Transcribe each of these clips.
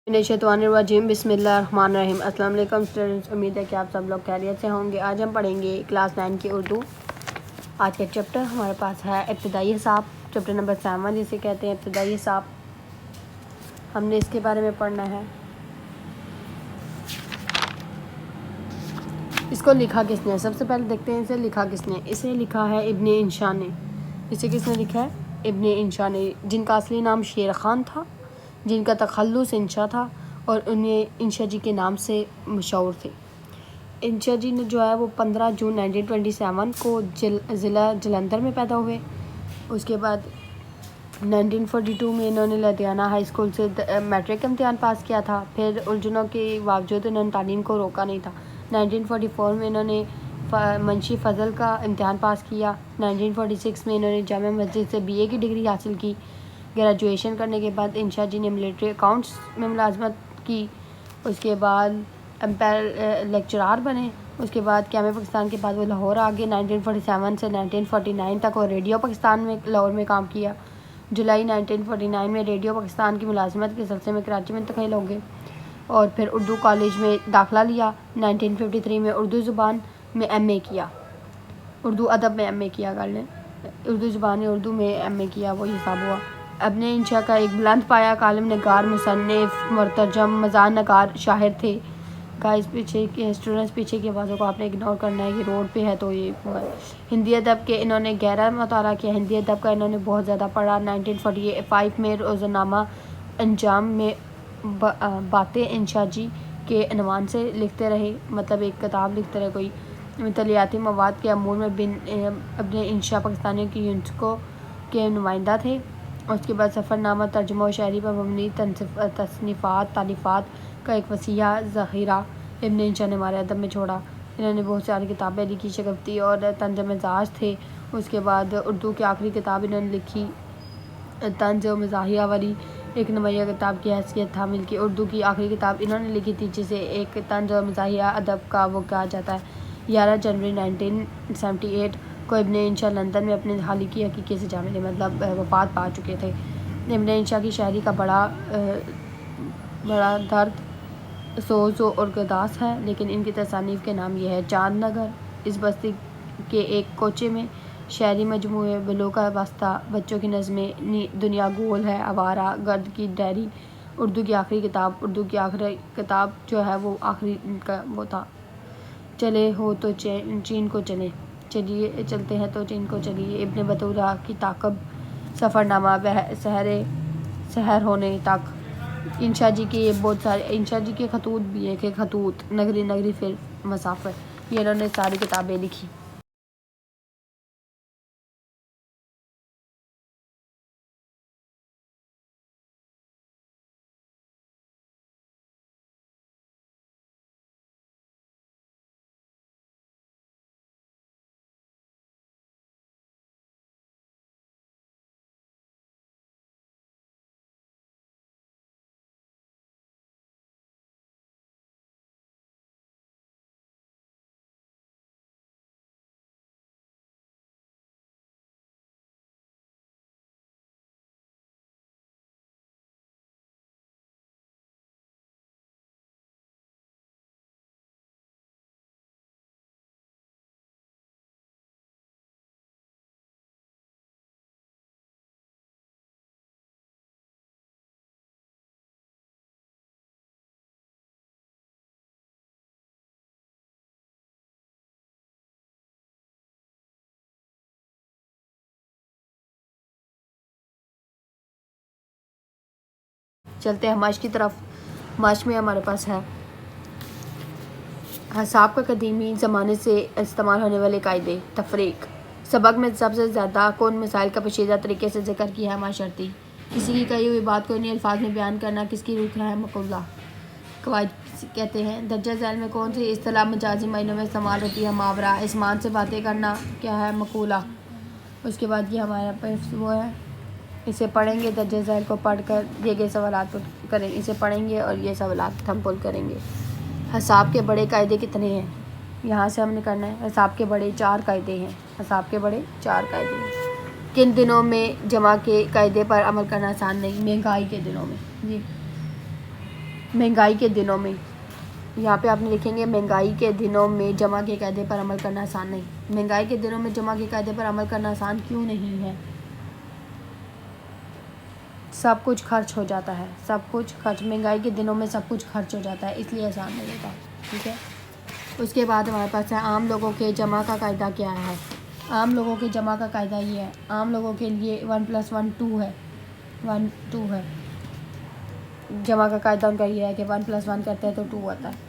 बिस्मिल्लाहिर्रहमानिर्रहीम बिस्मिल्लाहिर्रहमानिर्रहीम। अस्सलाम वालेकुम स्टूडेंट्स, उम्मीद है कि आप सब लोग खैरियत से होंगे। आज हम पढ़ेंगे क्लास 9 की उर्दू। आज का चैप्टर हमारे पास है इब्तिदाई हिसाब, चैप्टर नंबर 7 जिसे कहते हैं इब्तिदाई हिसाब। हमने इसके बारे में पढ़ना है। इसको लिखा किसने, सबसे पहले देखते हैं इसे लिखा किसने। इसे लिखा है इब्ने इंशा ने। इसे किसने लिखा है? इब्ने इंशा ने, जिनका असली नाम शेर ख़ान था, जिनका तखल्लुस इंशा था और उन्हें इंशा जी के नाम से मशहूर थे। इंशा जी ने जो है वो 15 जून 1927 को ज़िला जलंधर में पैदा हुए। उसके बाद 1942 में इन्होंने लुधियाना हाई स्कूल से मैट्रिक का इम्तिहान पास किया था। फिर उलझनों के बावजूद इन्होंने तालीम को रोका नहीं था। 1944 में इन्होंने मुंशी फजल का इम्तिहान पास किया। 1946 में इन्होंने जामिया मस्जिद से BA की डिग्री हासिल की। ग्रेजुएशन करने के बाद इंशा जी ने मिलिट्री अकाउंट्स में मुलाजमत की। उसके बाद एम्पायर लेक्चरार बने। उसके बाद क़याम पाकिस्तान के बाद वो लाहौर आ गए। 1947 से 1949 तक वो रेडियो पाकिस्तान में लाहौर में काम किया। जुलाई 1949 में रेडियो पाकिस्तान की मुलाजमत के सिलसिले में कराची में इंतकाल हो गए और फिर उर्दू कॉलेज में दाखिला लिया। 1953 में उर्दू ज़ुबान में MA किया, उर्दू अदब में MA किया। कर लें, उर्दू ज़ुबान उर्दू में MA किया, वो हिसाब हुआ। इब्ने इंशा का एक बुलंद पाया कालिम नगार, मुसन्निफ़, मुतरजम, मज़ार नगार, शाहिर थे। गाइस पीछे के स्टूडेंट्स, पीछे की आवाज़ों को आपने इग्नोर करना है, ये रोड पे है तो ये। हिंदी अदब के इन्होंने गहरा मुताला किया। हिंदी अदब का इन्होंने बहुत ज़्यादा पढ़ा। 1945 में रोज़नामा अंजाम में बातें इंशा जी के अनवान से लिखते रहे, मतलब एक किताब लिखते रहे। कोई तलियाती मवाद के अमूर में इब्ने इंशा पाकिस्तानी की यूनेस्को के नुमाइंदा थे। उसके बाद सफ़रनामा, तर्जुमा और शायरी पर मबनी तसनीफ़ात तालीफ़ात का एक वसीआ ज़ख़ीरा इब्ने इंशा ने हमारे अदब में छोड़ा। इन्होंने बहुत सारी किताबें लिखी, शगफ्ती और तंज़ मिज़ाज थे। उसके बाद उर्दू की आखिरी किताब इन्होंने लिखी तंज़ और मज़ाहिया वाली एक नुमाया किताब की हैसियत हामिल की। उर्दू की आखिरी किताब इन्होंने लिखी थी जिसे एक तंज़ और मज़ाहिया अदब का वो कहा जाता है। 11 जनवरी 1978 को इब्ने इंशा लंदन में अपने हाल की हकीकी से जामिले मतलब वफ़ात पा चुके थे। इब्ने इंशा की शायरी का बड़ा दर्द, सोज़ और गदास है, लेकिन इनकी तसानीफ़ के नाम ये है। चांद नगर, इस बस्ती के एक कोचे में शायरी मजमूए, बिलो का वास्ता, बच्चों की नज़में, दुनिया गोल है, आवारा, गर्द की डायरी, उर्दू की आखिरी किताब। उर्दू की आखिरी किताब जो है वो आखिरी का वो था। चले हो तो चीन को चले, चलिए चलते हैं तो चीन को चलिए। इब्ने बतूता की ताकब, सफ़रनामा, सहर होने तक। इंशा जी के बहुत सारे, इंशा जी के खतूत भी हैं कि खतूत, नगरी नगरी फिर मसाफ़िर, ये इन्होंने सारी किताबें लिखी। चलते हैं माश की तरफ। माश में हमारे पास है हिसाब का कदीमी ज़माने से इस्तेमाल होने वाले कायदे। तफरीक, सबक में सबसे ज़्यादा कौन मसाइल का पेचीदा तरीके से जिक्र किया है? माशर्ती, किसी की कही हुई बात को इन्हीं अल्फाज में बयान करना किसकी रूह है? मकूला। कवायद कहते हैं दर्जा झैल में कौन सी इस्तिलाह मजाजी मायनों में इस्तेमाल होती है? मुहावरा। इस्मान से बातें करना क्या है? मकूला। उसके बाद ये हमारे पास वो है, इसे पढ़ेंगे, दर्जा झैल को पढ़ कर दिए गए सवालात करें, इसे पढ़ेंगे और ये सवालात हम पुल करेंगे। हिसाब के बड़े कायदे कितने हैं? यहाँ से हमने करना है। हिसाब के बड़े 4 कायदे हैं। हिसाब के बड़े 4 कायदे हैं। किन दिनों में जमा के कायदे पर अमल करना आसान नहीं? महंगाई के दिनों में। जी, महंगाई के दिनों में, यहाँ पे आपने लिखेंगे महंगाई के दिनों में जमा के कायदे पर अमल करना आसान नहीं। महंगाई के दिनों में जमा के कायदे पर अमल करना आसान क्यों नहीं है? सब कुछ खर्च हो जाता है, सब कुछ खर्च, महंगाई के दिनों में सब कुछ खर्च हो जाता है, इसलिए आसान नहीं होता। ठीक है। उसके बाद हमारे पास है आम लोगों के जमा का कायदा क्या है। आम लोगों के जमा का कायदा ये है, आम लोगों के लिए 1 + 1 2 है, 1 2 है। जमा का कायदा उनका ये है कि 1 + 1 करते हैं तो 2 आता है।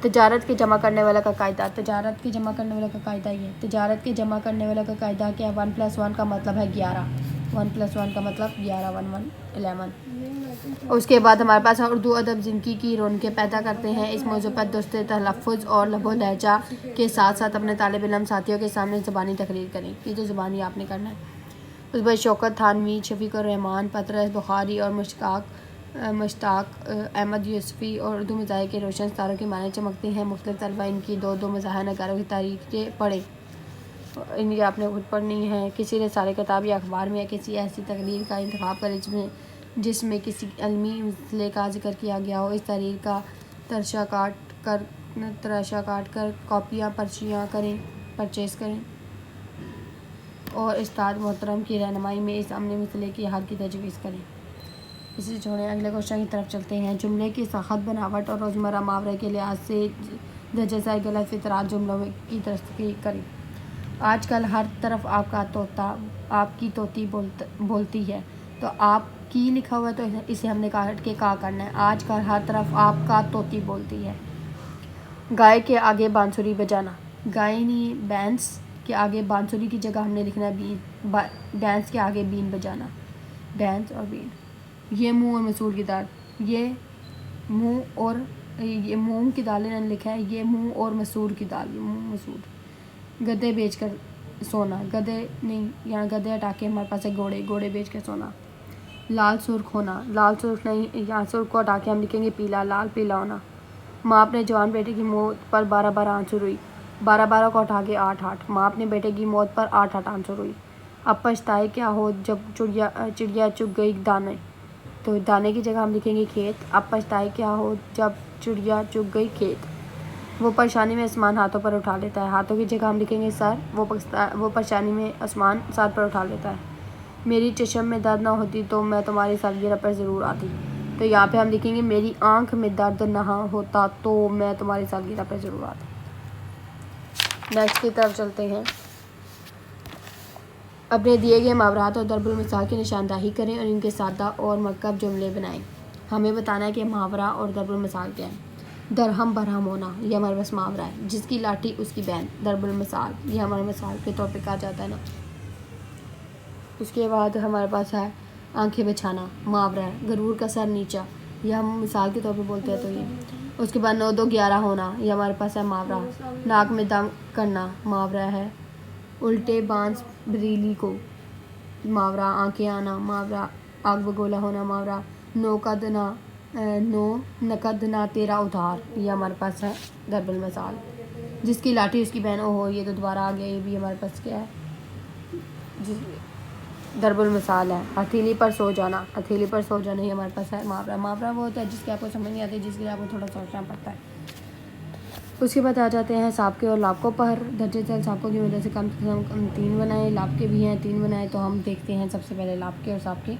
तजारत के जमा करने वाला का कायदा, तजारत के जमा करने वाला का कायदा ये, तजारत के जमा करने वाला का कायदा क्या है? 1 + 1 का मतलब है 11, 1 + 1 का मतलब 11, 1 1 11। उसके बाद हमारे पास उर्दू अदब ज़िंदगी की रौनकें पैदा करते हैं। इस मौजू पर दुरुस्त तलफ़्फ़ुज़ और लहज़ो लहजा के साथ साथ अपने तालिब इल्म साथियों के सामने ज़बानी तकरीर करें। ये तो ज़बानी आपने करना है। उस पर शौकत थानवी, शफ़ीक़ुर रहमान, पतरस बुखारी और मुश्ताक अहमद यूसुफ़ी और उर्दू मज़ाहिर के रोशन सितारों के माने चमकते हैं। मुख्तलिफ़ तलबा इनकी दो दो मज़ाहिर नगारों की तारीखें पढ़ें, इनकी आपने खुद पढ़नी है। किसी रसाले, किताब या अखबार में किसी ऐसी तकरीर का इंतखाब करें जिसमें किसी इल्मी मसले का जिक्र किया गया हो। इस तकरीर का तराशा काट कर कॉपियाँ परचेज़ करें और उस्ताद मोहतरम की रहनुमाई में इस अमली मसले की हल की तजवीज़ करें। इसे छोड़ें, अगले क्वेश्चन की तरफ चलते हैं। जुमले की सख़त बनावट और रोज़मर्रा मुहावरे के लिहाज से दर्जा गलत फ़ितरात जुमलों की तस्दीक़ करें। आजकल हर तरफ आपकी तोती बोलती है, तो आपकी लिखा हुआ है तो इसे हमने काट के का करना है। आजकल हर तरफ आपका तोती बोलती है। गाय के आगे बांसुरी बजाना, गाय नहीं, बैंस के आगे बांसुरी की जगह हमने लिखना है बीन, बैंस के आगे बीन बजाना, बैंस और बीन। ये मूंग और मसूर की दाल, ये मूंग की दाल इन्होंने लिखा है, ये मूंग और मसूर की दाल, मूंग मसूर। गधे बेचकर सोना, गधे नहीं, यहाँ गधे हटा के हमारे पास है घोड़े बेचकर सोना। लाल सुर्ख होना, लाल सुर्ख नहीं, यहाँ सुर्ख को हटा के हम लिखेंगे पीला, लाल पीला होना। माँ अपने जवान बेटे की मौत पर 12 आंसू रोई, 12 को हटा के 8 माँ अपने बेटे की मौत पर 8 आंसू रोई। अब पछताए क्या हो जब चिड़िया चुग गई दाने, तो दाने की जगह हम लिखेंगे खेत। अब पछताए क्या हो जब चिड़िया चुग गई खेत। वो परेशानी में आसमान हाथों पर उठा लेता है, हाथों की जगह हम लिखेंगे सर। वो परेशानी में आसमान सर पर उठा लेता है। मेरी चश्म में दर्द ना होती तो मैं तुम्हारी सालगिरह पर ज़रूर आती, तो यहाँ पे हम लिखेंगे मेरी आँख में दर्द ना होता तो मैं तुम्हारी सालगिरह पर ज़रूर आती। नेक्स्ट की तरफ चलते हैं। अपने दिए गए मुहावरात और दरबुल मिसाल की निशानदाही करें और इनके सादा और मरकब जुमले बनाएं। हमें बताना है कि मुहावरा और दरबुल मिसाल क्या है। दरहम बरहम होना, ये हमारे पास मुहावरा है। जिसकी लाठी उसकी बहन, दरबुल मिसाल, ये हमारे मिसाल के तौर पे कहा जाता है ना। उसके बाद हमारे पास है आंखें बिछाना, मुहावरा है। गरूर का सर नीचा, यह हम मिसाल के तौर पे बोलते हैं तो ये। उसके बाद 9 2 11 होना, ये हमारे पास है मुहावरा। नाक में दम करना, मुहावरा है। उल्टे बांस बरीली को, मुहावरा। आंखें आना, मुहावरा। आग बगोला होना, मुहावरा। नो नकद ना तेरा उधार, ये हमारे पास है दरबुल मिसाल। जिसकी लाठी उसकी बहन, ओहो ये तो दोबारा आ गया, ये भी हमारे पास क्या है, दरबुल मिसाल है। हथेली पर सो जाना, हथेली पर सो जाना, ये हमारे पास है मुहावरा। मुहावरा वो होता है जिसके आपको समझ नहीं आती, जिसके लिए आपको थोड़ा सोचना पड़ता है। उसके बाद आ जाते हैं साबके और लाभकों पर। दर्जे चल साबकों की वजह से कम 3 बनाए, लाभके भी हैं 3 बनाए, तो हम देखते हैं सबसे पहले लाभके और साबके।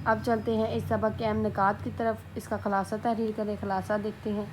अब चलते हैं इस सबक के अहम निकात की तरफ। इसका खुलासा तहरीर करें, खुलासा देखते हैं।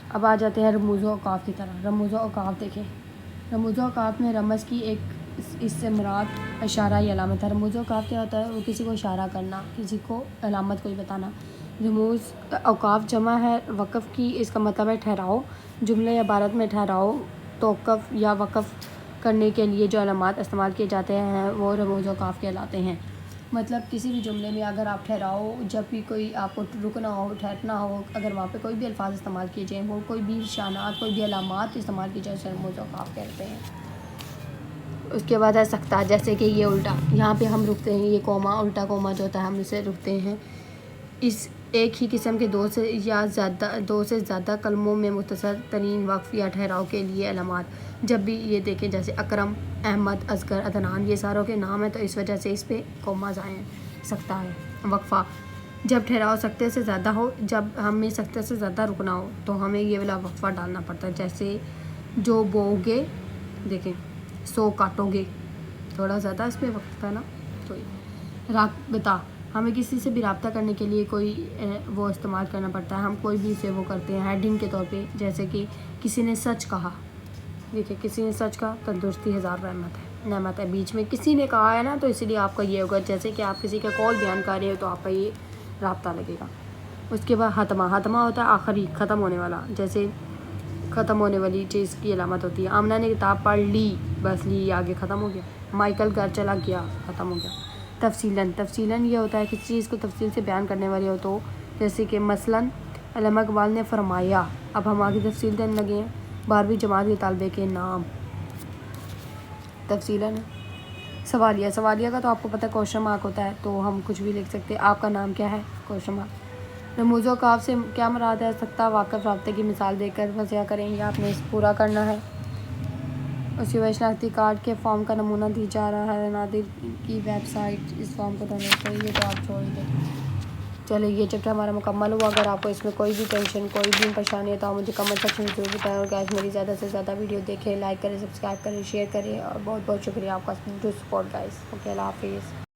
अब आ जाते हैं रमूज़ व औक़ाफ़ की तरफ। रमूज़ व औक़ाफ़ देखें, रमूज़ व औक़ाफ़ में रमज़ की एक इससे मुराद इशारा या अलामत है। रमूज़ व औक़ाफ़ क्या होता है? वो किसी को इशारा करना, किसी को अलामत कोई बताना। रमूज़ औक़ाफ़ जमा है वक़फ़ की, इसका मतलब है ठहराव। जुमले या इबारत में ठहराव, तौक़ुफ़ या वक़फ़ करने के लिए जो अलामात इस्तेमाल किए जाते हैं वो रमूज़ औक़ाफ़ कहलाते हैं। मतलब किसी भी जुमले में अगर आप ठहराओ, जब भी कोई आपको रुकना हो, ठहरना हो, अगर वहाँ पे कोई भी अल्फाज इस्तेमाल किए जाएँ, वो कोई भी निशानात, कोई भी अलामात इस्तेमाल की जाए, उसे रमूज़ औक़ाफ़ कहते हैं। उसके बाद है सख्ता, जैसे कि ये उल्टा, यहाँ पे हम रुकते हैं, ये कोमा, उल्टा कोमा जो होता है हम इसे रुकते हैं। इस एक ही किस्म के दो से ज़्यादा कलमों में मुख्तसर तरीन वक़्फ़ या ठहराव के लिए अलामात। जब भी ये देखें, जैसे अकरम, अहमद, असगर, अदनान, ये सारों के नाम हैं तो इस वजह से इस पे कोमाज़ आए हैं। सख्ता है। वक्फ़ा, जब ठहराव सख्ते से ज़्यादा हो, जब हमें सख्ते से ज़्यादा रुकना हो तो हमें ये वाला वक्फ़ा डालना पड़ता है। जैसे जो बोओगे, देखें, सो काटोगे, थोड़ा ज़्यादा इस पर वक्त था ना। तो राबता, हमें किसी से भी रब्ता करने के लिए कोई वो इस्तेमाल करना पड़ता है, हम कोई भी इसे वो करते हैं हेडिंग के तौर पे। जैसे कि किसी ने सच कहा, देखिए किसी ने सच कहा, तंदुरुस्ती हज़ार नेमत है। बीच में किसी ने कहा है ना, तो इसीलिए आपका ये होगा। जैसे कि आप किसी का कॉल बयान कर रहे हो तो आपका ये रब्ता लगेगा। उसके बाद हतमा, हतमा होता है आखिरी, ख़त्म होने वाला। जैसे ख़त्म होने वाली चीज़ की अलामत होती है। आमना ने किताब पढ़ ली, बस ली, आगे ख़त्म हो गया। माइकल घर चला गया, ख़त्म हो गया। तफसीलन, तफसीलन ये होता है किसी चीज़ को तफसील से बयान करने वाली हो। तो जैसे कि मसलन अल्लामा इक़बाल ने फरमाया, अब हम आगे तफसील देने लगे हैं। 12वीं जमात के तालिबे के नाम, तफसीलन है। सवालिया, सवालिया का तो आपको पता है क्वेश्चन मार्क होता है, तो हम कुछ भी लिख सकते हैं। आपका नाम क्या है, क्वेश्चन मार्क। रमूज़ औक़ाफ़ से क्या मुराद है? सख्ता, वाक़फ़, राब्ते की मिसाल देकर वज़ह करें, या आपने इस पूरा करना है। उसके बाद शनाख्ती कार्ड के फॉर्म का नमूना दी जा रहा है नादिर की वेबसाइट, इस फॉर्म को डाउनलोड करिए। तो आप छोड़ दें। चलिए ये चैप्टर हमारा मुकम्मल हुआ। अगर आपको इसमें कोई भी टेंशन, कोई भी परेशानी है तो आप मुझे कमेंट सेक्शन में ज़रूर बताएं। और गाइस मेरी ज़्यादा से ज़्यादा वीडियो देखें, लाइक करें, सब्सक्राइब करें, शेयर करें। और बहुत बहुत शुक्रिया आपका जो सपोर्ट गाइस। ओके, अल्लाह हाफ़िज़।